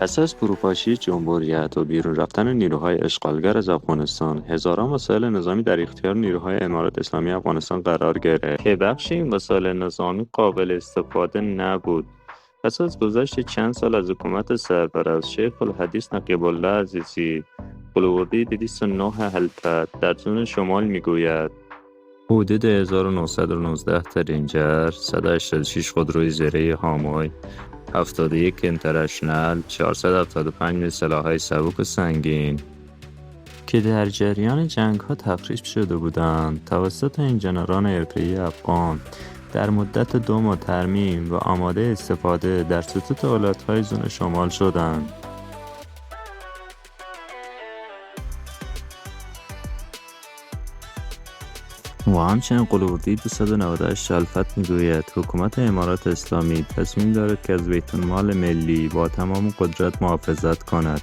پس از فروپاشی جمهوریت و بیرون رفتن نیروهای اشغالگر از افغانستان، هزاران وسایل نظامی در اختیار نیروهای امارات اسلامی افغانستان قرار گرفت که بخشی این وسایل نظامی قابل استفاده نبود. پس از گذشت چند سال از حکومت سرپرست شیخ الحدیث نقیب الله عزیزی، قلوردی 209 هلپت در زون شمال میگوید حدود 1919 ترینجر، 186 خودروی زرهی هاموی، 71 اینترنشنال، 475 سلاح‌های سبک و سنگین که در جریان جنگ‌ها تفریش شده بودند توسط انژینران حرفه‌ای افغان در مدت 2 ماه ترمیم و آماده استفاده در سطوح ایالت‌های زون شمال شدند. و همچنین قلوردی 298 هلپت میگوید حکومت امارات اسلامی تصمیم دارد که از بیت المال ملی با تمام قدرت محافظت کند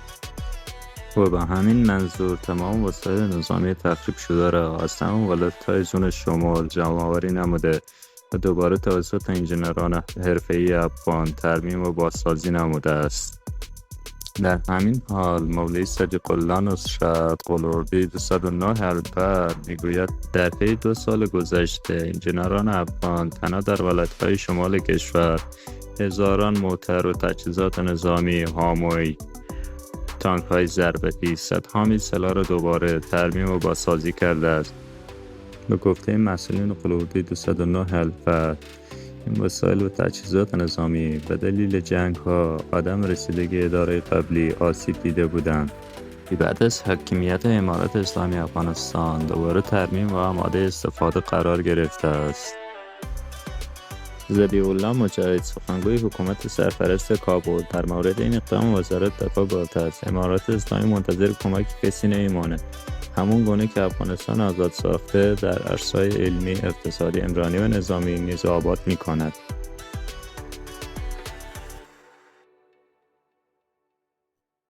و به همین منظور تمام وسایل نظامی تخریب شده را از تمام ولایت‌های زون شمال جمع‌آوری نموده و دوباره توسط انژینران حرفه‌ای افغان ترمیم و بازسازی نموده است. در همین حال مولوی صدیق الله نصرت قلوردی 209 هلپت میگوید در طی 2 سال گذشته انژینران افغان تنها در ولایت‌های شمال کشور هزاران موتر و تجهیزات نظامی هاموی، تانک‌های ضربتی، صدها میل سلاح را دوباره ترمیم و بازسازی کرده است. به گفته مسئولین قلوردی 209 هلپت، این وسایل و تجهیزات نظامی به دلیل جنگ‌ها عدم رسیدگی اداره قبلی آسیب دیده بودند که بعد از حاکمیت امارات اسلامی افغانستان دوباره ترمیم و آماده استفاده قرار گرفته است. ذبیح الله مجاهد سخنگوی حکومت سرپرست کابل در مورد این اقدام وزارت دفاع گفته است امارات اسلامی منتظر کمک کسی نمیماند، همون گونه که افغانستان آزاد ساخته در عرصه‌های علمی، اقتصادی، عمرانی و نظامی نیز آباد می‌کند.